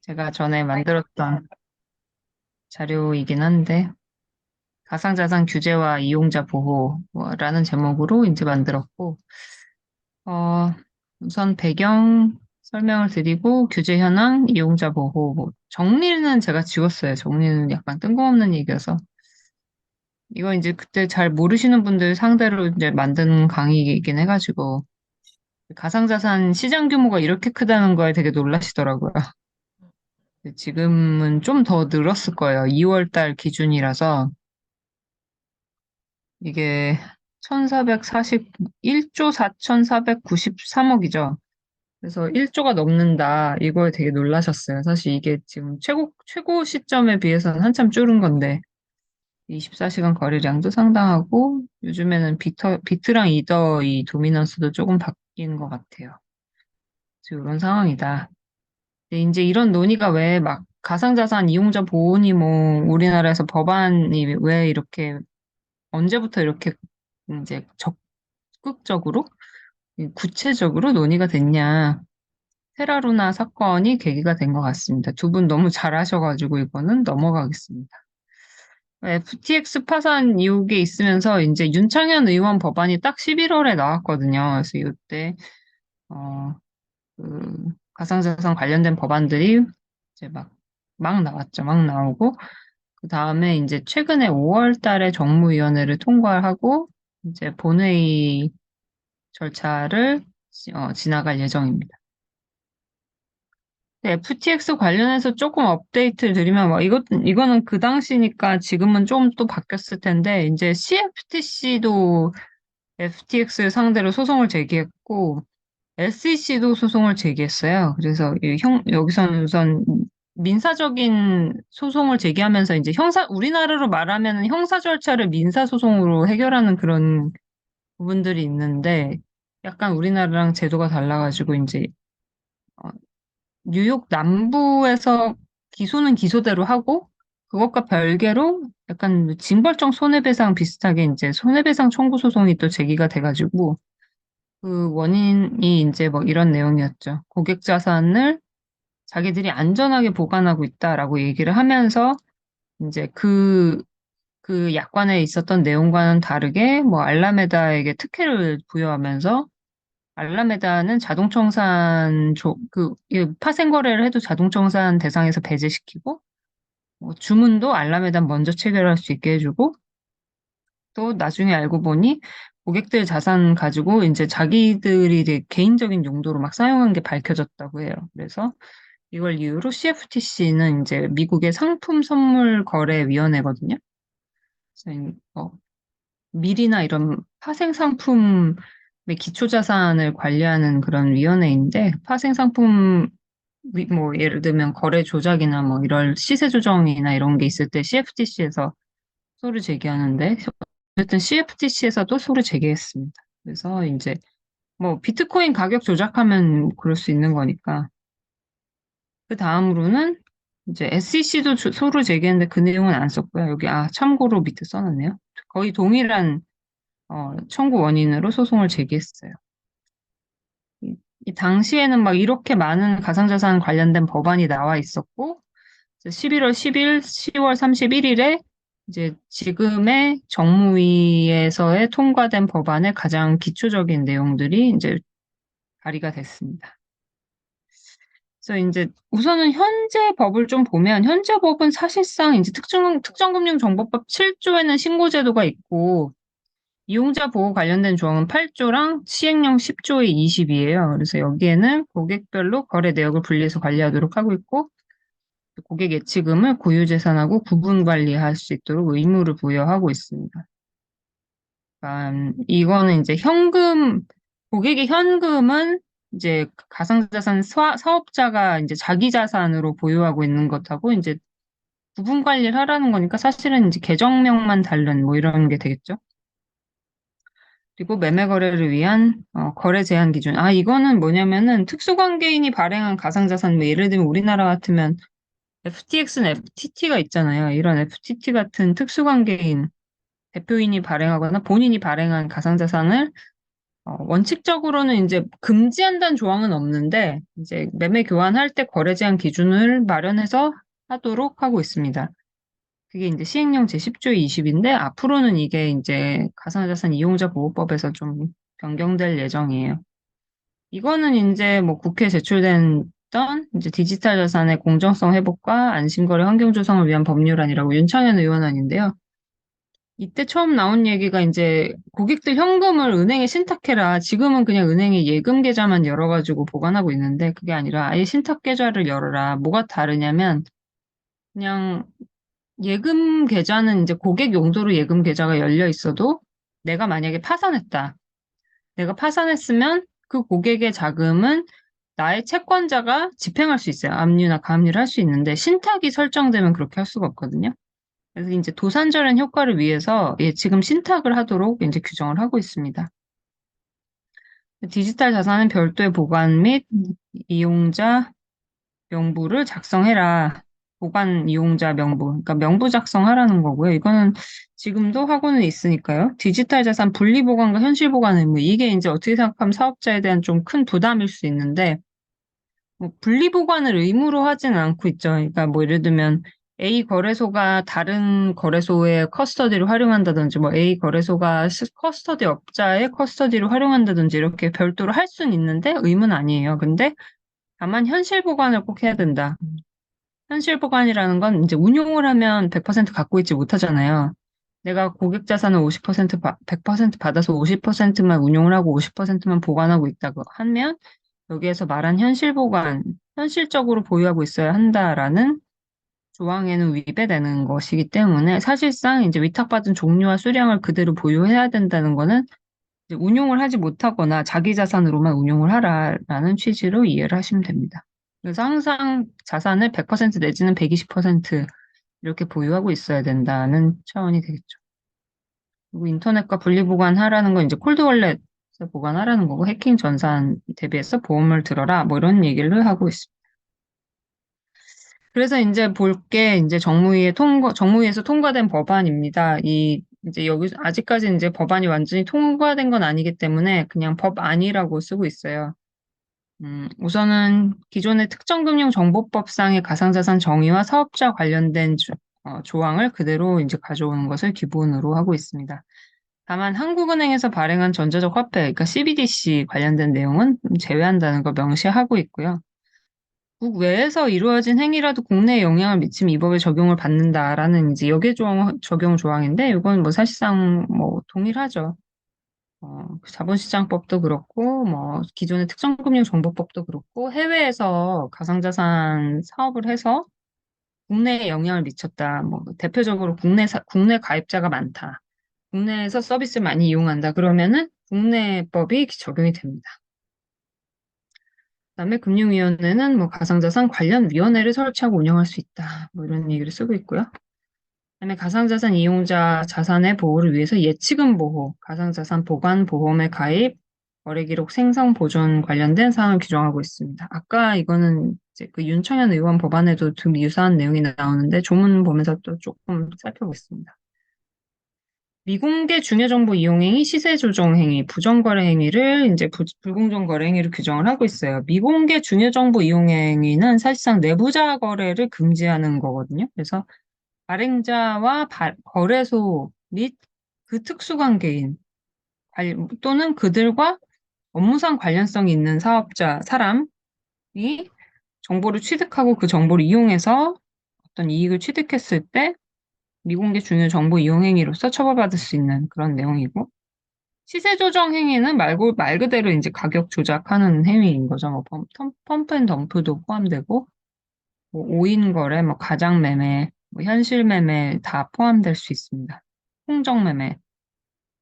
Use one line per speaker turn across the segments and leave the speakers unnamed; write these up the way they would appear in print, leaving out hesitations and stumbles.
제가 전에 만들었던 자료이긴 한데, 가상자산 규제와 이용자 보호라는 제목으로 이제 만들었고, 어, 우선 배경 설명을 드리고, 규제 현황, 이용자 보호, 뭐, 정리는 제가 지웠어요. 정리는 약간 뜬금없는 얘기여서. 이거 이제 그때 잘 모르시는 분들 상대로 이제 만든 강의이긴 해가지고, 가상자산 시장 규모가 이렇게 크다는 거에 되게 놀라시더라고요. 지금은 좀 더 늘었을 거예요. 2월 달 기준이라서. 이게 1441조 4,493억이죠. 그래서 1조가 넘는다. 이거에 되게 놀라셨어요. 사실 이게 지금 최고 시점에 비해서는 한참 줄은 건데, 24시간 거래량도 상당하고, 요즘에는 비트랑 이더 이 도미넌스도 조금 바뀐 것 같아요. 그래서 이런 상황이다. 근데 이제 이런 논의가 왜 막 가상자산 이용자 보호니 뭐 우리나라에서 법안이 왜 이렇게 언제부터 이렇게 이제 적극적으로 구체적으로 논의가 됐냐. 테라루나 사건이 계기가 된 것 같습니다. 두 분 너무 잘하셔가지고 이거는 넘어가겠습니다. FTX 파산 이후에 있으면서 이제 윤창현 의원 법안이 딱 11월에 나왔거든요. 그래서 이때 어, 가상자산 관련된 법안들이 이제 막 나왔죠. 막 나오고 그 다음에 이제 최근에 5월 달에 정무위원회를 통과하고 이제 본회의 절차를 지나갈 예정입니다. 네, FTX 관련해서 조금 업데이트를 드리면, 이거는 그 당시니까 지금은 좀 또 바뀌었을 텐데, 이제 CFTC도 FTX 상대로 소송을 제기했고, SEC도 소송을 제기했어요. 그래서 여기서는 우선 민사적인 소송을 제기하면서 이제 우리나라로 말하면 형사 절차를 민사 소송으로 해결하는 그런 부분들이 있는데, 약간 우리나라랑 제도가 달라가지고 이제 어, 뉴욕 남부에서 기소는 기소대로 하고 그것과 별개로 약간 징벌적 손해배상 비슷하게 이제 손해배상 청구 소송이 또 제기가 돼가지고 그 원인이 이제 뭐 이런 내용이었죠. 고객 자산을 자기들이 안전하게 보관하고 있다라고 얘기를 하면서 이제 그 약관에 있었던 내용과는 다르게 뭐 알라메다에게 특혜를 부여하면서 알라메다는 파생 거래를 해도 자동청산 대상에서 배제시키고, 뭐 주문도 알라메다 먼저 체결할 수 있게 해주고, 또 나중에 알고 보니 고객들 자산 가지고 이제 자기들이 이제 개인적인 용도로 막 사용한 게 밝혀졌다고 해요. 그래서 이걸 이유로 CFTC는 이제 미국의 상품 선물 거래 위원회거든요. 그래서 밀이나 이런 파생 상품의 기초 자산을 관리하는 그런 위원회인데 파생 상품 뭐 예를 들면 거래 조작이나 뭐 이런 시세 조정이나 이런 게 있을 때 CFTC에서 소를 제기하는데 어쨌든 CFTC에서도 소를 제기했습니다. 그래서 이제 뭐 비트코인 가격 조작하면 그럴 수 있는 거니까 그 다음으로는 이제 SEC도 소를 제기했는데 그 내용은 안 썼고요. 여기 참고로 밑에 써놨네요. 거의 동일한 청구 원인으로 소송을 제기했어요. 이 당시에는 막 이렇게 많은 가상자산 관련된 법안이 나와 있었고, 11월 10일, 10월 31일에 이제 지금의 정무위에서의 통과된 법안의 가장 기초적인 내용들이 이제 발의가 됐습니다. 그래서 이제 우선은 현재 법을 좀 보면 현재 법은 사실상 이제 특정금융정보법 7조에는 신고제도가 있고 이용자 보호 관련된 조항은 8조랑 시행령 10조의 20이에요. 그래서 여기에는 고객별로 거래 내역을 분리해서 관리하도록 하고 있고, 고객 예치금을 고유재산하고 구분 관리할 수 있도록 의무를 부여하고 있습니다. 이거는 이제 고객의 현금은 이제 가상자산 사업자가 이제 자기 자산으로 보유하고 있는 것하고 이제 구분 관리를 하라는 거니까 사실은 이제 계정명만 다른 뭐 이런 게 되겠죠. 그리고 매매 거래를 위한 거래 제한 기준. 이거는 뭐냐면은 특수관계인이 발행한 가상자산, 뭐 예를 들면 우리나라 같으면 FTX는 FTT가 있잖아요. 이런 FTT 같은 특수관계인 대표인이 발행하거나 본인이 발행한 가상자산을 원칙적으로는 이제 금지한다는 조항은 없는데, 이제 매매 교환할 때 거래 제한 기준을 마련해서 하도록 하고 있습니다. 그게 이제 시행령 제10조 20인데, 앞으로는 이게 이제 가상자산 이용자 보호법에서 좀 변경될 예정이에요. 이거는 이제 뭐 국회에 제출된 이제 디지털 자산의 공정성 회복과 안심거래 환경 조성을 위한 법률안이라고 윤창현 의원안인데요. 이때 처음 나온 얘기가 이제 고객들 현금을 은행에 신탁해라. 지금은 그냥 은행에 예금 계좌만 열어가지고 보관하고 있는데 그게 아니라 아예 신탁 계좌를 열어라. 뭐가 다르냐면 그냥 예금 계좌는 이제 고객 용도로 예금 계좌가 열려 있어도 내가 만약에 파산했다. 내가 파산했으면 그 고객의 자금은 나의 채권자가 집행할 수 있어요. 압류나 가압류를 할 수 있는데 신탁이 설정되면 그렇게 할 수가 없거든요. 그래서 이제 도산절연 효과를 위해서 지금 신탁을 하도록 이제 규정을 하고 있습니다. 디지털 자산은 별도의 보관 및 이용자 명부를 작성해라. 보관 이용자 명부. 그러니까 명부 작성하라는 거고요. 이거는 지금도 하고는 있으니까요. 디지털 자산 분리 보관과 현실 보관 의무. 이게 이제 어떻게 생각하면 사업자에 대한 좀 큰 부담일 수 있는데, 뭐 분리 보관을 의무로 하진 않고 있죠. 그러니까 뭐 예를 들면 A 거래소가 다른 거래소의 커스터디를 활용한다든지, 뭐 A 거래소가 커스터디 업자의 커스터디를 활용한다든지 이렇게 별도로 할 수는 있는데 의무는 아니에요. 근데 다만 현실 보관을 꼭 해야 된다. 현실 보관이라는 건 이제 운용을 하면 100% 갖고 있지 못하잖아요. 내가 고객 자산을 100% 받아서 50%만 운용을 하고 50%만 보관하고 있다고 하면 여기에서 말한 현실 보관, 현실적으로 보유하고 있어야 한다라는 조항에는 위배되는 것이기 때문에 사실상 이제 위탁받은 종류와 수량을 그대로 보유해야 된다는 거는 이제 운용을 하지 못하거나 자기 자산으로만 운용을 하라라는 취지로 이해를 하시면 됩니다. 그래서 항상 자산을 100% 내지는 120% 이렇게 보유하고 있어야 된다는 차원이 되겠죠. 그리고 인터넷과 분리 보관하라는 건 이제 콜드 월렛에 보관하라는 거고 해킹 전산 대비해서 보험을 들어라 뭐 이런 얘기를 하고 있습니다. 그래서 이제 볼 게 이제 정무위에서 통과된 법안입니다. 이제 여기 아직까지 이제 법안이 완전히 통과된 건 아니기 때문에 그냥 법안이라고 쓰고 있어요. 우선은 기존의 특정금융정보법상의 가상자산 정의와 사업자 관련된 조항을 그대로 이제 가져오는 것을 기본으로 하고 있습니다. 다만 한국은행에서 발행한 전자적 화폐, 그러니까 CBDC 관련된 내용은 제외한다는 걸 명시하고 있고요. 국외에서 이루어진 행위라도 국내에 영향을 미치면 이 법에 적용을 받는다라는 이제 적용 조항인데 이건 뭐 사실상 뭐 동일하죠. 자본시장법도 그렇고, 뭐, 기존의 특정금융정보법도 그렇고, 해외에서 가상자산 사업을 해서 국내에 영향을 미쳤다. 뭐, 대표적으로 국내 가입자가 많다. 국내에서 서비스를 많이 이용한다. 그러면은 국내법이 적용이 됩니다. 그다음에 금융위원회는 뭐 가상자산 관련 위원회를 설치하고 운영할 수 있다. 뭐 이런 얘기를 쓰고 있고요. 그다음에 가상자산 이용자 자산의 보호를 위해서 예치금 보호, 가상자산 보관 보험의 가입, 거래기록 생성 보존 관련된 사항을 규정하고 있습니다. 아까 이거는 이제 그 윤청현 의원 법안에도 좀 유사한 내용이 나오는데 조문 보면서 또 조금 살펴보겠습니다. 미공개 중요정보 이용행위, 시세조정행위, 부정거래행위를 이제 불공정거래행위로 규정을 하고 있어요. 미공개 중요정보 이용행위는 사실상 내부자 거래를 금지하는 거거든요. 그래서 발행자와 거래소 및 그 특수관계인 또는 그들과 업무상 관련성이 있는 사람이 정보를 취득하고 그 정보를 이용해서 어떤 이익을 취득했을 때 미공개 중요 정보 이용 행위로서 처벌받을 수 있는 그런 내용이고 시세 조정 행위는 말 그대로 이제 가격 조작하는 행위인 거죠. 뭐 펌프 앤 덤프도 포함되고 뭐 오인 거래, 뭐 가장 매매, 뭐 현실 매매 다 포함될 수 있습니다. 통정 매매.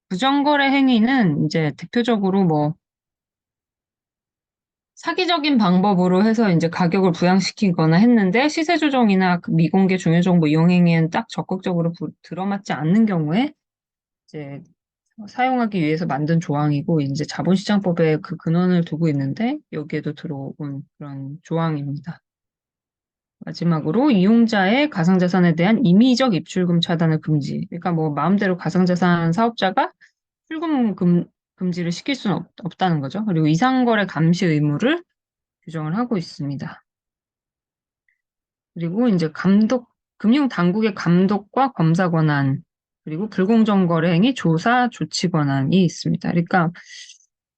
부정거래 행위는 이제 대표적으로 뭐 사기적인 방법으로 해서 이제 가격을 부양시키거나 했는데 시세 조정이나 그 미공개 중요 정보 이용 행위엔 딱 적극적으로 들어맞지 않는 경우에 이제 사용하기 위해서 만든 조항이고 이제 자본시장법에 그 근원을 두고 있는데 여기에도 들어온 그런 조항입니다. 마지막으로 이용자의 가상자산에 대한 임의적 입출금 차단을 금지. 그러니까 뭐 마음대로 가상자산 사업자가 금지를 시킬 수는 없다는 거죠. 그리고 이상거래 감시 의무를 규정을 하고 있습니다. 그리고 이제 금융당국의 감독과 검사 권한, 그리고 불공정 거래 행위 조사 조치 권한이 있습니다. 그러니까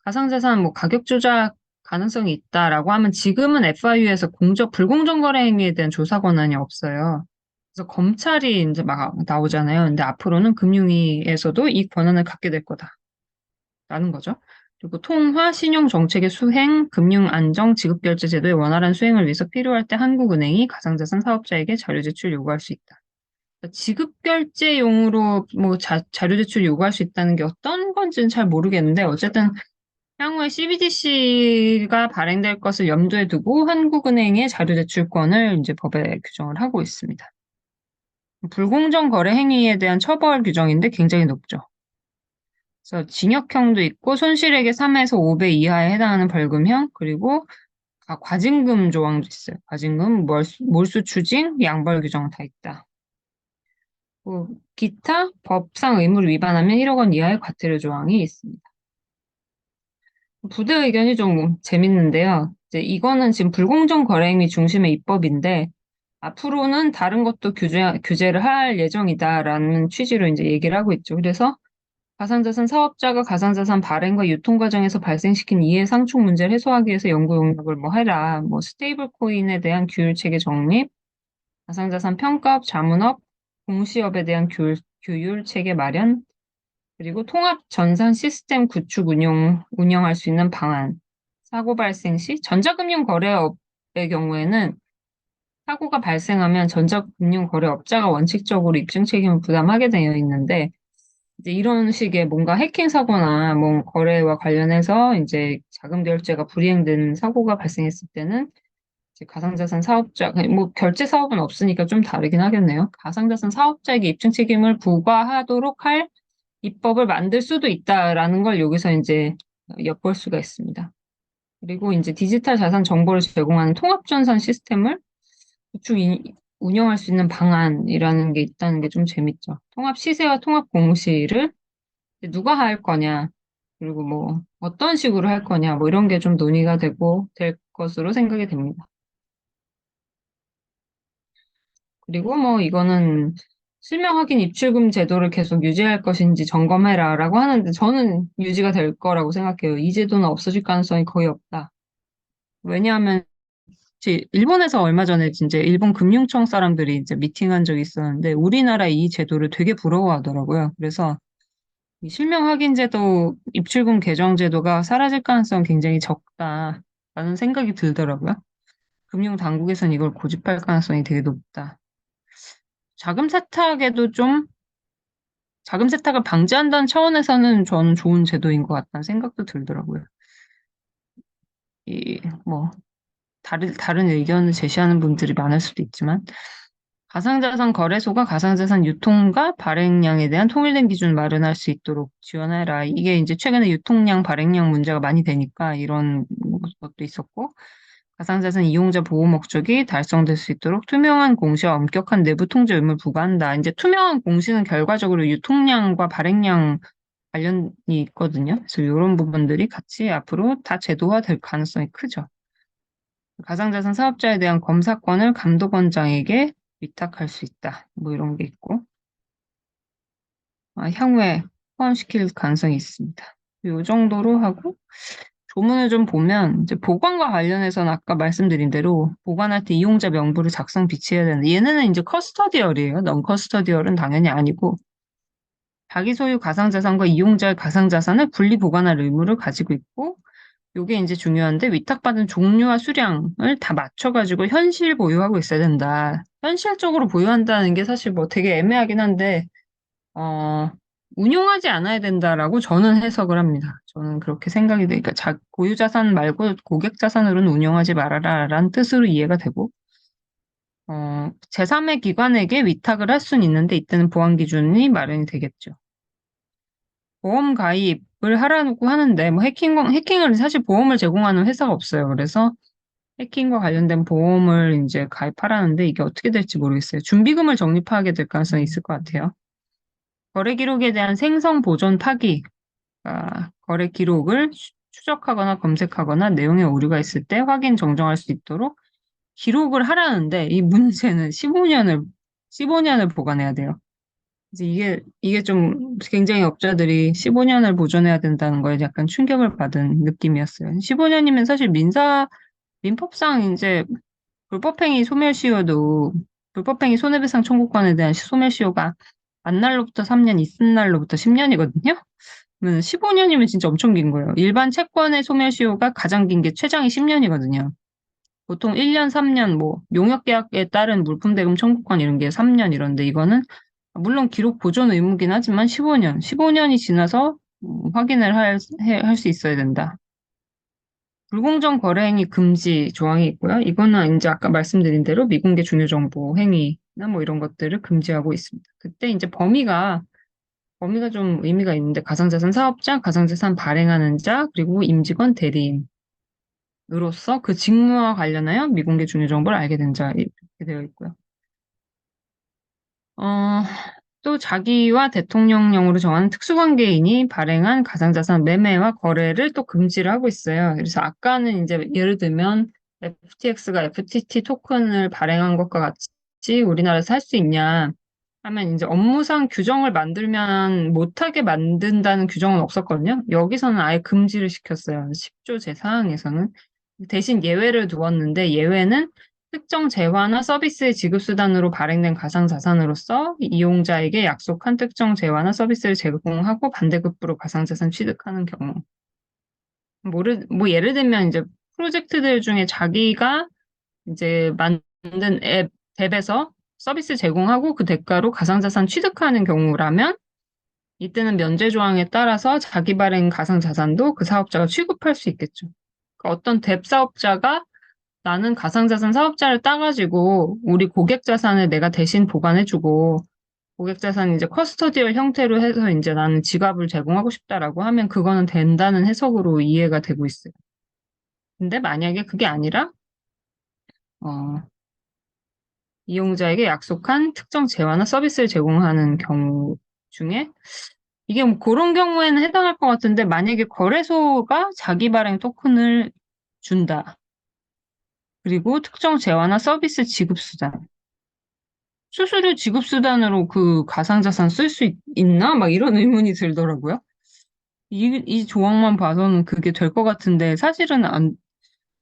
가상자산 뭐 가격 조작 가능성이 있다라고 하면 지금은 FIU에서 불공정 거래 행위에 대한 조사 권한이 없어요. 그래서 검찰이 이제 막 나오잖아요. 근데 앞으로는 금융위에서도 이 권한을 갖게 될 거다라는 거죠. 그리고 통화, 신용 정책의 수행, 금융 안정, 지급 결제 제도의 원활한 수행을 위해서 필요할 때 한국은행이 가상자산 사업자에게 자료 제출 요구할 수 있다. 그러니까 지급 결제용으로 뭐 자료 제출 요구할 수 있다는 게 어떤 건지는 잘 모르겠는데 어쨌든 향후에 CBDC가 발행될 것을 염두에 두고 한국은행의 자료 제출권을 이제 법에 규정을 하고 있습니다. 불공정 거래 행위에 대한 처벌 규정인데 굉장히 높죠. 그래서 징역형도 있고 손실액의 3에서 5배 이하에 해당하는 벌금형 그리고 과징금 조항도 있어요. 과징금, 몰수 추징, 양벌 규정 다 있다. 기타 법상 의무를 위반하면 1억 원 이하의 과태료 조항이 있습니다. 부대 의견이 좀 재밌는데요. 이제 이거는 지금 불공정 거래 행위 중심의 입법인데 앞으로는 다른 것도 규제를 할 예정이다라는 취지로 이제 얘기를 하고 있죠. 그래서 가상자산 사업자가 가상자산 발행과 유통 과정에서 발생시킨 이해 상충 문제를 해소하기 위해서 연구 용역을 뭐 해라. 뭐 스테이블 코인에 대한 규율 체계 정립, 가상자산 평가업, 자문업, 공시업에 대한 규율 체계 마련, 그리고 통합 전산 시스템 구축 운영할 수 있는 방안. 사고 발생 시 전자금융 거래업의 경우에는 사고가 발생하면 전자금융 거래업자가 원칙적으로 입증 책임을 부담하게 되어 있는데 이제 이런 식의 뭔가 해킹 사고나 뭐 거래와 관련해서 이제 자금 결제가 불이행된 사고가 발생했을 때는 이제 가상자산 사업자, 뭐 결제 사업은 없으니까 좀 다르긴 하겠네요. 가상자산 사업자에게 입증 책임을 부과하도록 할 입법을 만들 수도 있다라는 걸 여기서 이제 엿볼 수가 있습니다. 그리고 이제 디지털 자산 정보를 제공하는 통합전산 시스템을 구축 운영할 수 있는 방안이라는 게 있다는 게 좀 재밌죠. 통합 시세와 통합 공시를 누가 할 거냐, 그리고 뭐 어떤 식으로 할 거냐, 뭐 이런 게 좀 논의가 될 것으로 생각이 됩니다. 그리고 뭐 이거는 실명 확인 입출금 제도를 계속 유지할 것인지 점검해라라고 하는데 저는 유지가 될 거라고 생각해요. 이 제도는 없어질 가능성이 거의 없다. 왜냐하면 일본에서 얼마 전에 진짜 일본 금융청 사람들이 이제 미팅한 적이 있었는데 우리나라 이 제도를 되게 부러워하더라고요. 그래서 이 실명 확인 제도, 입출금 개정 제도가 사라질 가능성 굉장히 적다라는 생각이 들더라고요. 금융 당국에서는 이걸 고집할 가능성이 되게 높다. 자금 세탁에도 좀 자금 세탁을 방지한다는 차원에서는 저는 좋은 제도인 것 같다는 생각도 들더라고요. 뭐, 다른 의견을 제시하는 분들이 많을 수도 있지만, 가상자산 거래소가 가상자산 유통과 발행량에 대한 통일된 기준을 마련할 수 있도록 지원해라. 이게 이제 최근에 유통량, 발행량 문제가 많이 되니까 이런 것도 있었고, 가상자산 이용자 보호 목적이 달성될 수 있도록 투명한 공시와 엄격한 내부 통제 의무를 부과한다. 이제 투명한 공시는 결과적으로 유통량과 발행량 관련이 있거든요. 그래서 이런 부분들이 같이 앞으로 다 제도화될 가능성이 크죠. 가상자산 사업자에 대한 검사권을 감독원장에게 위탁할 수 있다. 뭐 이런 게 있고 향후에 포함시킬 가능성이 있습니다. 이 정도로 하고 조문을 좀 보면 이제 보관과 관련해서는 아까 말씀드린 대로 보관할 때 이용자 명부를 작성 비치해야 되는데 얘네는 이제 커스터디얼이에요. 넌 커스터디얼은 당연히 아니고 자기 소유 가상자산과 이용자의 가상자산을 분리 보관할 의무를 가지고 있고 요게 이제 중요한데 위탁받은 종류와 수량을 다 맞춰가지고 현실 보유하고 있어야 된다. 현실적으로 보유한다는 게 사실 뭐 되게 애매하긴 한데 운용하지 않아야 된다라고 저는 해석을 합니다. 저는 그렇게 생각이 되니까 고유 자산 말고 고객 자산으로는 운용하지 말아라라는 뜻으로 이해가 되고 제3의 기관에게 위탁을 할 수는 있는데 이때는 보안 기준이 마련이 되겠죠. 보험 가입을 하라고 하는데 뭐 해킹을 사실 보험을 제공하는 회사가 없어요. 그래서 해킹과 관련된 보험을 이제 가입하라는데 이게 어떻게 될지 모르겠어요. 준비금을 적립하게 될 가능성이 있을 것 같아요. 거래 기록에 대한 생성, 보존, 파기. 거래 기록을 추적하거나 검색하거나 내용에 오류가 있을 때 확인 정정할 수 있도록 기록을 하라는데 이 문제는 15년을 보관해야 돼요. 이제 이게 좀 굉장히 업자들이 15년을 보존해야 된다는 거에 약간 충격을 받은 느낌이었어요. 15년이면 사실 민법상 이제 불법행위 소멸시효도 불법행위 손해배상 청구권에 대한 소멸시효가 만 날로부터 3년, 있은 날로부터 10년이거든요. 15년이면 진짜 엄청 긴 거예요. 일반 채권의 소멸시효가 가장 긴 게 최장이 10년이거든요. 보통 1년, 3년, 뭐 용역계약에 따른 물품대금 청구권 이런 게 3년 이런데 이거는 물론 기록 보존 의무긴 하지만 15년, 15년이 지나서 확인을 할 수 있어야 된다. 불공정 거래 행위 금지 조항이 있고요. 이거는 이제 아까 말씀드린 대로 미공개 중요 정보 행위나 뭐 이런 것들을 금지하고 있습니다. 그때 이제 범위가 좀 의미가 있는데 가상자산 사업자, 가상자산 발행하는 자, 그리고 임직원 대리인으로서 그 직무와 관련하여 미공개 중요 정보를 알게 된 자 이렇게 되어 있고요. 어, 또 자기와 대통령령으로 정하는 특수관계인이 발행한 가상자산 매매와 거래를 또 금지를 하고 있어요. 그래서 아까는 이제 예를 들면 FTX가 FTT 토큰을 발행한 것과 같이 우리나라에서 할 수 있냐 하면 이제 업무상 규정을 만들면 못하게 만든다는 규정은 없었거든요. 여기서는 아예 금지를 시켰어요. 10조 제4항에서는. 대신 예외를 두었는데 예외는 특정 재화나 서비스의 지급 수단으로 발행된 가상자산으로서 이용자에게 약속한 특정 재화나 서비스를 제공하고 반대급부로 가상자산 취득하는 경우. 뭐 예를 들면 이제 프로젝트들 중에 자기가 이제 만든 앱에서 서비스 제공하고 그 대가로 가상자산 취득하는 경우라면 이때는 면제 조항에 따라서 자기 발행 가상자산도 그 사업자가 취급할 수 있겠죠. 그러니까 어떤 뎁 사업자가 나는 가상자산 사업자를 따가지고 우리 고객 자산을 내가 대신 보관해주고 고객 자산 이제 커스터디얼 형태로 해서 이제 나는 지갑을 제공하고 싶다라고 하면 그거는 된다는 해석으로 이해가 되고 있어요. 근데 만약에 그게 아니라 어, 이용자에게 약속한 특정 재화나 서비스를 제공하는 경우 중에 이게 뭐 그런 경우에는 해당할 것 같은데 만약에 거래소가 자기 발행 토큰을 준다. 그리고 특정 재화나 서비스 지급 수단. 수수료 지급 수단으로 그 가상자산 쓸 수 있나? 막 이런 의문이 들더라고요. 이 조항만 봐서는 그게 될 것 같은데 사실은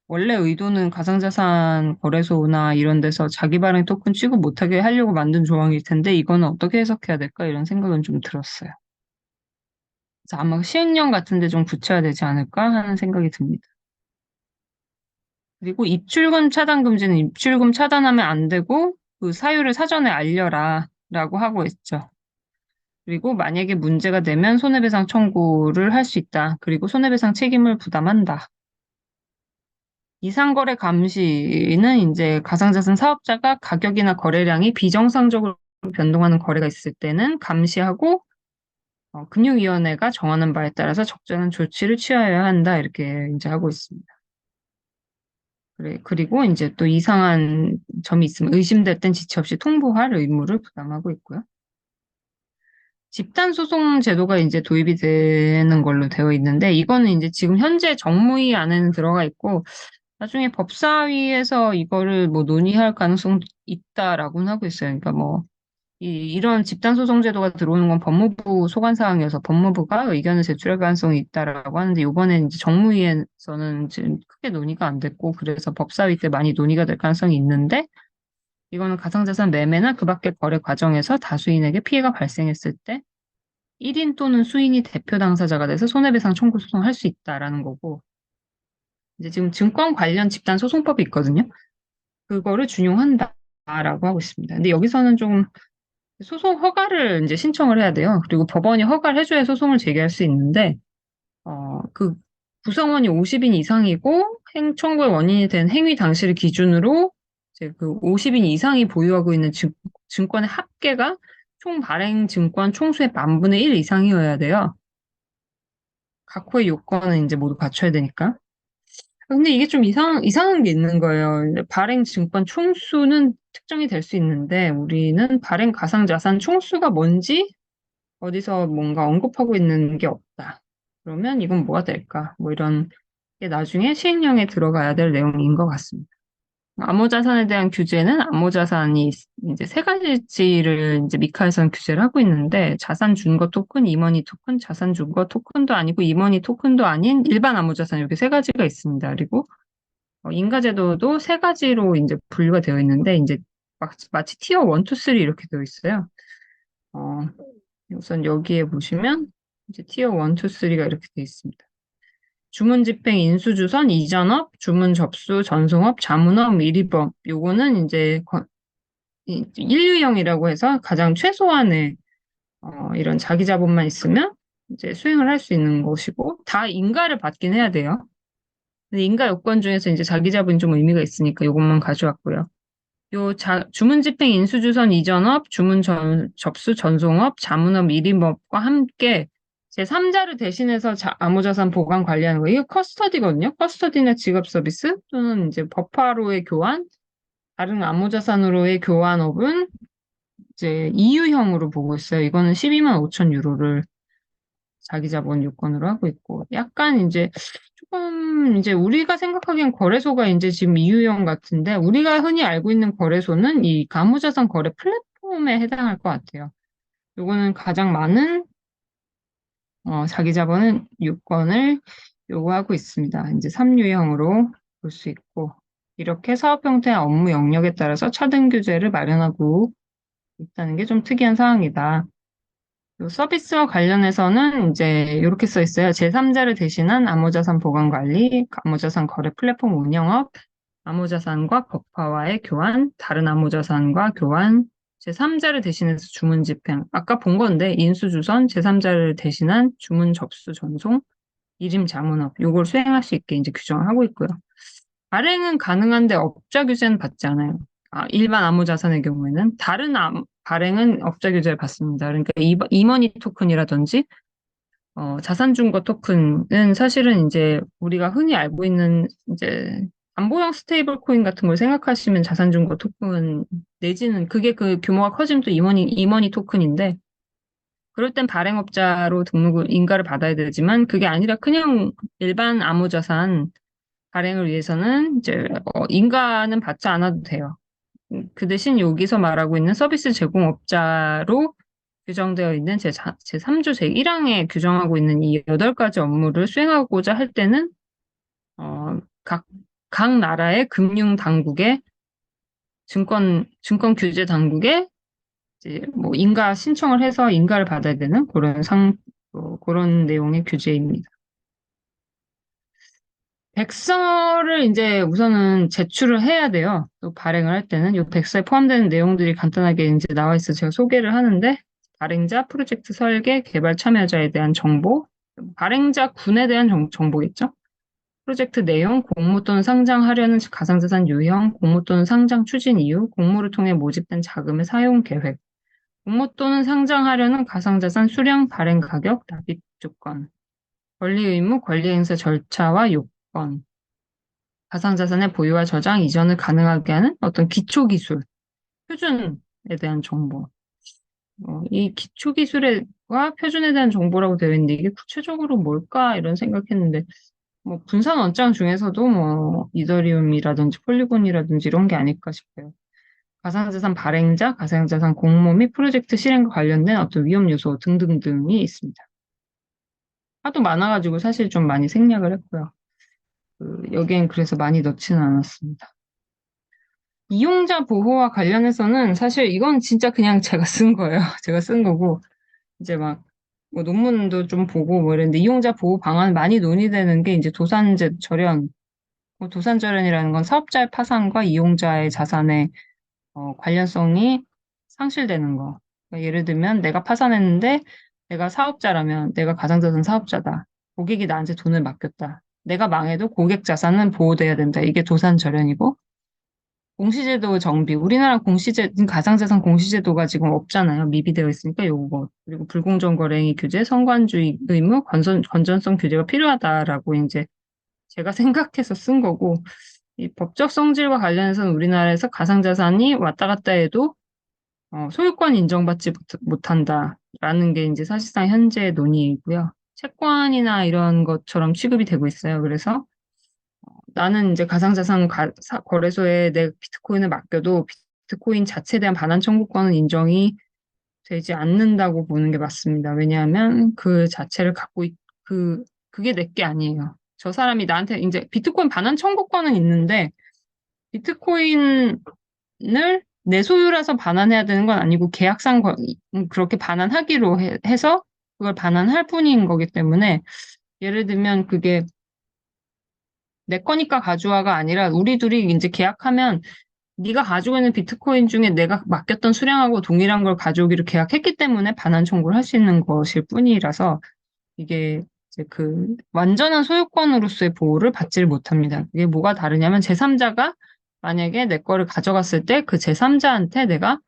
원래 의도는 가상자산 거래소나 이런 데서 자기 발행 토큰 취급 못하게 하려고 만든 조항일 텐데 이거는 어떻게 해석해야 될까? 이런 생각은 좀 들었어요. 그래서 아마 시행령 같은 데 좀 붙여야 되지 않을까 하는 생각이 듭니다. 그리고 입출금 차단 금지는 입출금 차단하면 안 되고 그 사유를 사전에 알려라 라고 하고 있죠. 그리고 만약에 문제가 되면 손해배상 청구를 할 수 있다. 그리고 손해배상 책임을 부담한다. 이상거래 감시는 이제 가상자산 사업자가 가격이나 거래량이 비정상적으로 변동하는 거래가 있을 때는 감시하고 금융위원회가 정하는 바에 따라서 적절한 조치를 취하여야 한다. 이렇게 이제 하고 있습니다. 그래, 그리고 이제 또 이상한 점이 있으면 의심될 땐 지체 없이 통보할 의무를 부담하고 있고요. 집단 소송 제도가 이제 도입이 되는 걸로 되어 있는데 이거는 이제 지금 현재 정무위 안에는 들어가 있고 나중에 법사위에서 이거를 뭐 논의할 가능성도 있다라고는 하고 있어요. 그러니까 뭐 이런 집단 소송 제도가 들어오는 건 법무부 소관 사항이어서 법무부가 의견을 제출할 가능성이 있다라고 하는데 이번에 이제 정무위에서는 지금 크게 논의가 안 됐고 그래서 법사위 때 많이 논의가 될 가능성이 있는데 이거는 가상자산 매매나 그 밖의 거래 과정에서 다수인에게 피해가 발생했을 때 1인 또는 수인이 대표 당사자가 돼서 손해배상 청구 소송을 할 수 있다라는 거고, 이제 지금 증권 관련 집단 소송법이 있거든요. 그거를 준용한다라고 하고 있습니다. 근데 여기서는 좀 소송 허가를 이제 신청을 해야 돼요. 그리고 법원이 허가를 해줘야 소송을 제기할 수 있는데, 그 구성원이 50인 이상이고 청구의 원인이 된 행위 당시를 기준으로 이제 그 50인 이상이 보유하고 있는 증권의 합계가 총 발행 증권 총수의 만 분의 1 이상이어야 돼요. 각호의 요건은 이제 모두 갖춰야 되니까. 근데 이게 좀 이상한 게 있는 거예요. 발행 증권 총수는 특정이 될 수 있는데 우리는 발행 가상자산 총수가 뭔지 어디서 뭔가 언급하고 있는 게 없다. 그러면 이건 뭐가 될까? 뭐 이런 게 나중에 시행령에 들어가야 될 내용인 것 같습니다. 암호자산에 대한 규제는 암호자산이 이제 세 가지를 이제 미카에서는 규제를 하고 있는데 자산 준거 토큰, 이머니 토큰, 자산 준거 토큰도 아니고 이머니 토큰도 아닌 일반 암호자산 이렇게 세 가지가 있습니다. 그리고 인가제도도 세 가지로 이제 분류가 되어 있는데 이제 마치 티어 1, 2, 3 이렇게 되어 있어요. 어, 우선 여기에 보시면 이제 티어 1, 2, 3가 이렇게 되어 있습니다. 주문 집행, 인수주선, 이전업, 주문 접수, 전송업, 자문업, 미리법. 요거는 이제 인류형이라고 해서 가장 최소한의 이런 자기 자본만 있으면 이제 수행을 할 수 있는 것이고 다 인가를 받긴 해야 돼요. 근데 인가 요건 중에서 이제 자기 자본이 좀 의미가 있으니까 요것만 가져왔고요. 주문 집행, 인수주선, 이전업, 접수, 전송업, 자문업, 미리법과 함께 제3자를 대신해서 암호자산 보관 관리하는 거. 이게 커스터디거든요. 커스터디나 지급 서비스 또는 이제 버파로의 교환, 다른 암호자산으로의 교환업은 이제 EU형으로 보고 있어요. 이거는 12만 5천 유로를 자기 자본 요건으로 하고 있고, 약간 이제 조금 이제 우리가 생각하기엔 거래소가 이제 지금 EU형 같은데, 우리가 흔히 알고 있는 거래소는 이 가무자산 거래 플랫폼에 해당할 것 같아요. 요거는 가장 많은 자기 자본은 요건을 요구하고 있습니다. 이제 3유형으로 볼 수 있고, 이렇게 사업 형태와 업무 영역에 따라서 차등 규제를 마련하고 있다는 게 좀 특이한 사항이다. 요 서비스와 관련해서는 이제 이렇게 써 있어요. 제3자를 대신한 암호자산 보관 관리, 암호자산 거래 플랫폼 운영업, 암호자산과 법화와의 교환, 다른 암호자산과 교환, 제3자를 대신해서 주문 집행. 아까 본 건데 인수주선, 제3자를 대신한 주문 접수 전송, 이름 자문업. 요걸 수행할 수 있게 이제 규정을 하고 있고요. 발행은 가능한데 업자 규제는 받지 않아요. 일반 암호자산의 경우에는 다른 발행은 업자 규제를 받습니다. 그러니까 이머니 토큰이라든지 자산중거 토큰은 사실은 이제 우리가 흔히 알고 있는 이제 안보형 스테이블 코인 같은 걸 생각하시면 자산중거 토큰 내지는 그게 그 규모가 커지면 또 이머니 토큰인데 그럴 땐 발행업자로 등록을 인가를 받아야 되지만 그게 아니라 그냥 일반 암호자산 발행을 위해서는 이제 인가는 받지 않아도 돼요. 그 대신 여기서 말하고 있는 서비스 제공업자로 규정되어 있는 제3조 제1항에 규정하고 있는 이 8가지 업무를 수행하고자 할 때는 어, 각, 각 나라의 금융 당국의 증권 규제 당국에 이제 뭐 인가 신청을 해서 인가를 받아야 되는 그런 내용의 규제입니다. 백서를 이제 우선은 제출을 해야 돼요. 또 발행을 할 때는 이 백서에 포함되는 내용들이 간단하게 이제 나와 있어 제가 소개를 하는데 발행자, 프로젝트 설계, 개발 참여자에 대한 정보, 발행자 군에 대한 정보겠죠. 프로젝트 내용, 공모 또는 상장하려는 가상자산 유형, 공모 또는 상장 추진 이유, 공모를 통해 모집된 자금의 사용 계획, 공모 또는 상장하려는 가상자산 수량, 발행 가격, 납입 조건, 권리 의무, 권리 행사 절차와 요건, 가상자산의 보유와 저장, 이전을 가능하게 하는 어떤 기초기술, 표준에 대한 정보. 이 기초기술과 표준에 대한 정보라고 되어 있는데 이게 구체적으로 뭘까 이런 생각했는데 뭐 분산 원장 중에서도 뭐 이더리움이라든지 폴리곤이라든지 이런 게 아닐까 싶어요. 가상자산 발행자, 가상자산 공모 및 프로젝트 실행과 관련된 어떤 위험 요소 등등등이 있습니다. 하도 많아가지고 사실 좀 많이 생략을 했고요. 여기엔 그래서 많이 넣지는 않았습니다. 이용자 보호와 관련해서는 사실 이건 진짜 그냥 제가 쓴 거예요. 제가 쓴 거고, 이제 막, 뭐 논문도 좀 보고 뭐 이랬는데, 이용자 보호 방안 많이 논의되는 게 이제 도산재 절연, 도산절연이라는 건 사업자의 파산과 이용자의 자산의 관련성이 상실되는 거. 그러니까 예를 들면 내가 파산했는데 내가 사업자라면 내가 가상자산 사업자다. 고객이 나한테 돈을 맡겼다. 내가 망해도 고객 자산은 보호돼야 된다. 이게 도산절연이고 공시제도 정비. 우리나라 가상자산 공시제도가 지금 없잖아요. 미비되어 있으니까 요거. 그리고 불공정 거래행위 규제, 성관주의 의무, 건전성 규제가 필요하다라고 이제 제가 생각해서 쓴 거고 이 법적 성질과 관련해서는 우리나라에서 가상자산이 왔다 갔다 해도 소유권 인정받지 못한다라는 게 이제 사실상 현재 논의이고요. 채권이나 이런 것처럼 취급이 되고 있어요. 그래서 나는 이제 가상자산 거래소에 내 비트코인을 맡겨도 비트코인 자체에 대한 반환 청구권은 인정이 되지 않는다고 보는 게 맞습니다. 왜냐하면 그 자체를 그게 내 게 아니에요. 저 사람이 나한테 이제 비트코인 반환 청구권은 있는데 비트코인을 내 소유라서 반환해야 되는 건 아니고 그렇게 반환하기로 해서 그걸 반환할 뿐인 거기 때문에 예를 들면 그게 내 거니까 가져와가 아니라 우리 둘이 이제 계약하면 네가 가지고 있는 비트코인 중에 내가 맡겼던 수량하고 동일한 걸 가져오기로 계약했기 때문에 반환 청구를 할 수 있는 것일 뿐이라서 이게 이제 그 완전한 소유권으로서의 보호를 받지를 못합니다. 이게 뭐가 다르냐면 제3자가 만약에 내 거를 가져갔을 때 그 제3자한테 내가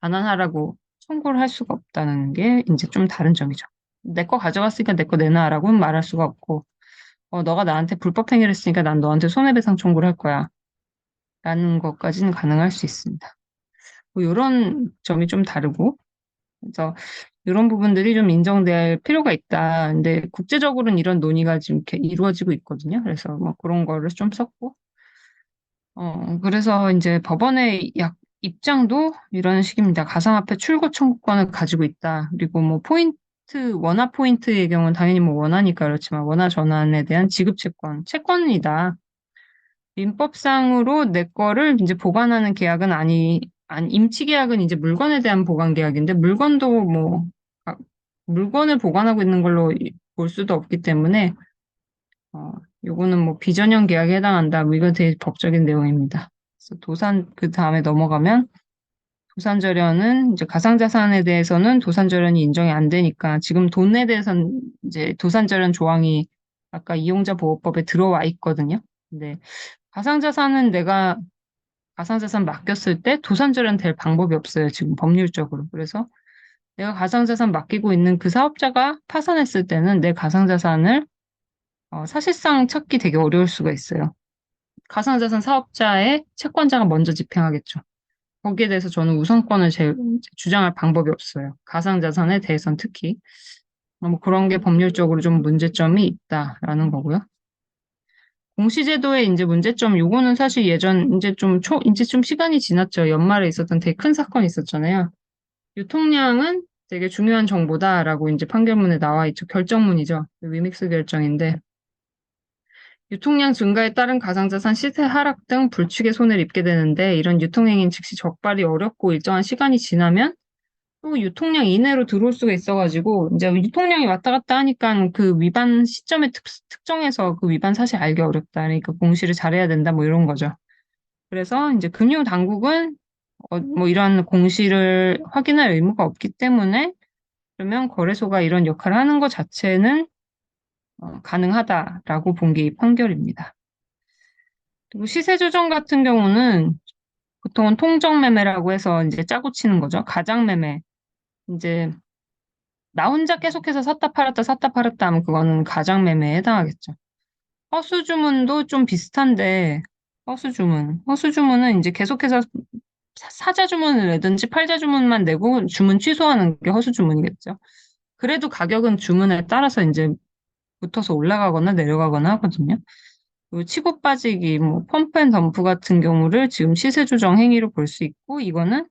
반환하라고 청구를 할 수가 없다는 게 이제 좀 다른 점이죠. 내 거 가져갔으니까 내 거 내놔라고는 말할 수가 없고, 너가 나한테 불법 행위를 했으니까 난 너한테 손해배상 청구를 할 거야. 라는 것까지는 가능할 수 있습니다. 뭐 이런 점이 좀 다르고, 그래서 이런 부분들이 좀 인정될 필요가 있다. 근데 국제적으로는 이런 논의가 지금 이렇게 이루어지고 있거든요. 그래서 뭐 그런 거를 좀 썼고, 그래서 이제 법원의 입장도 이런 식입니다. 가상화폐 출고 청구권을 가지고 있다. 그리고 뭐 원화 포인트의 경우는 당연히 뭐 원화니까 그렇지만 원화 전환에 대한 지급 채권이다. 민법상으로 내 거를 이제 보관하는 계약은 임치 계약은 이제 물건에 대한 보관 계약인데 물건도 뭐 아, 물건을 보관하고 있는 걸로 볼 수도 없기 때문에 어, 요거는 뭐 비전형 계약에 해당한다. 뭐 이거 되게 법적인 내용입니다. 그래서 그 다음에 넘어가면 도산절연은 이제 가상자산에 대해서는 도산절연이 인정이 안 되니까 지금 돈에 대해서는 이제 도산절연 조항이 아까 이용자 보호법에 들어와 있거든요. 근데 가상자산은 내가 가상자산 맡겼을 때 도산절연 될 방법이 없어요. 지금 법률적으로. 그래서 내가 가상자산 맡기고 있는 그 사업자가 파산했을 때는 내 가상자산을 사실상 찾기 되게 어려울 수가 있어요. 가상자산 사업자의 채권자가 먼저 집행하겠죠. 거기에 대해서 저는 우선권을 주장할 방법이 없어요. 가상자산에 대해서는 특히. 뭐 그런 게 법률적으로 좀 문제점이 있다라는 거고요. 공시제도의 이제 문제점, 요거는 사실 이제 좀 시간이 지났죠. 연말에 있었던 되게 큰 사건이 있었잖아요. 유통량은 되게 중요한 정보다라고 이제 판결문에 나와 있죠. 결정문이죠. 위믹스 결정인데. 유통량 증가에 따른 가상자산 시세 하락 등 불축의 손해를 입게 되는데 이런 유통행위는 즉시 적발이 어렵고 일정한 시간이 지나면 또 유통량 이내로 들어올 수가 있어가지고 이제 유통량이 왔다 갔다 하니까 그 위반 시점에 특정해서 그 위반 사실 알기 어렵다. 그러니까 공시를 잘해야 된다 뭐 이런 거죠. 그래서 이제 금융당국은 뭐 이런 공시를 확인할 의무가 없기 때문에 그러면 거래소가 이런 역할을 하는 것 자체는 가능하다라고 본 게 이 판결입니다. 그리고 시세 조정 같은 경우는 보통은 통정 매매라고 해서 이제 짜고 치는 거죠. 가장 매매. 이제 나 혼자 계속해서 샀다 팔았다 하면 그거는 가장 매매에 해당하겠죠. 허수 주문도 좀 비슷한데 허수 주문은 이제 계속해서 사자 주문을 내든지 팔자 주문만 내고 주문 취소하는 게 허수 주문이겠죠. 그래도 가격은 주문에 따라서 이제 붙어서 올라가거나 내려가거나 하거든요. 그리고 치고 빠지기, 뭐 펌프앤덤프 같은 경우를 지금 시세 조정 행위로 볼 수 있고 이거는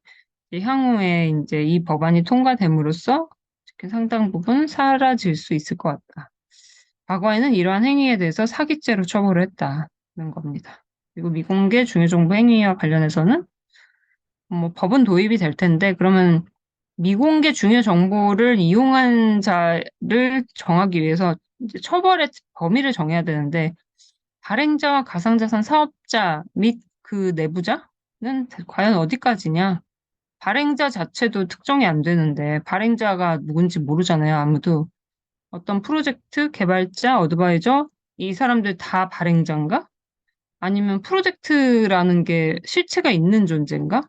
이제 향후에 이제 이 법안이 통과됨으로써 특히 상당 부분 사라질 수 있을 것 같다. 과거에는 이러한 행위에 대해서 사기죄로 처벌을 했다는 겁니다. 그리고 미공개 중요정보 행위와 관련해서는 뭐 법은 도입이 될 텐데 그러면 미공개 중요 정보를 이용한 자를 정하기 위해서 이제 처벌의 범위를 정해야 되는데 발행자와 가상자산 사업자 및 그 내부자는 과연 어디까지냐? 발행자 자체도 특정이 안 되는데 발행자가 누군지 모르잖아요, 아무도. 어떤 프로젝트 개발자, 어드바이저 이 사람들 다 발행자인가? 아니면 프로젝트라는 게 실체가 있는 존재인가?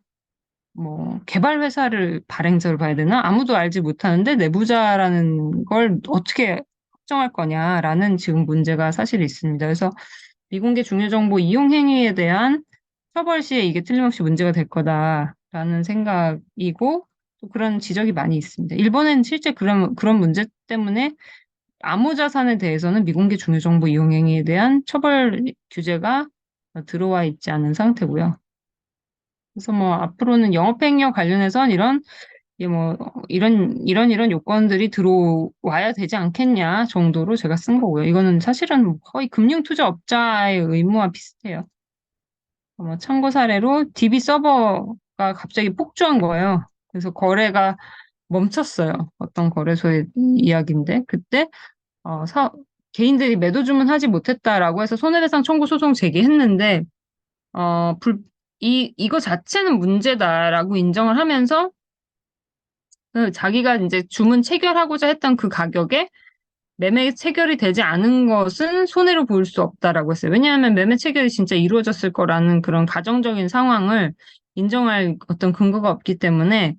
뭐 개발 회사를 발행자로 봐야 되나? 아무도 알지 못하는데 내부자라는 걸 어떻게 확정할 거냐라는 지금 문제가 사실 있습니다. 그래서 미공개 중요정보 이용 행위에 대한 처벌 시에 이게 틀림없이 문제가 될 거다라는 생각이고 또 그런 지적이 많이 있습니다. 일본은 실제 그런 문제 때문에 암호자산에 대해서는 미공개 중요정보 이용행위에 대한 처벌 규제가 들어와 있지 않은 상태고요. 그래서 뭐 앞으로는 영업행위와 관련해선 이게 뭐 이런 요건들이 들어와야 되지 않겠냐 정도로 제가 쓴 거고요. 이거는 사실은 뭐 거의 금융투자업자의 의무와 비슷해요. 뭐 참고 사례로 DB 서버가 갑자기 폭주한 거예요. 그래서 거래가 멈췄어요. 어떤 거래소의 이야기인데 그때 어, 사, 개인들이 매도 주문하지 못했다라고 해서 손해배상 청구 소송 제기했는데 어, 이거 자체는 문제다라고 인정을 하면서 자기가 이제 주문 체결하고자 했던 그 가격에 매매 체결이 되지 않은 것은 손해로 볼 수 없다라고 했어요. 왜냐하면 매매 체결이 진짜 이루어졌을 거라는 그런 가정적인 상황을 인정할 어떤 근거가 없기 때문에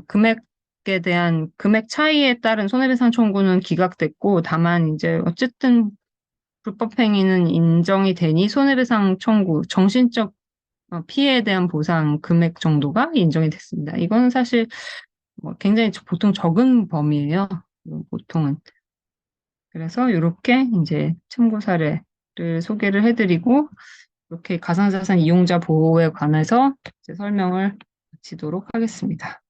금액에 대한 금액 차이에 따른 손해배상 청구는 기각됐고 다만 이제 어쨌든 불법 행위는 인정이 되니 손해배상 청구, 정신적 피해에 대한 보상 금액 정도가 인정이 됐습니다. 이거는 사실 뭐 굉장히 보통 적은 범위예요. 보통은. 그래서 이렇게 이제 참고 사례를 소개를 해드리고 이렇게 가상자산 이용자 보호에 관해서 이제 설명을 마치도록 하겠습니다.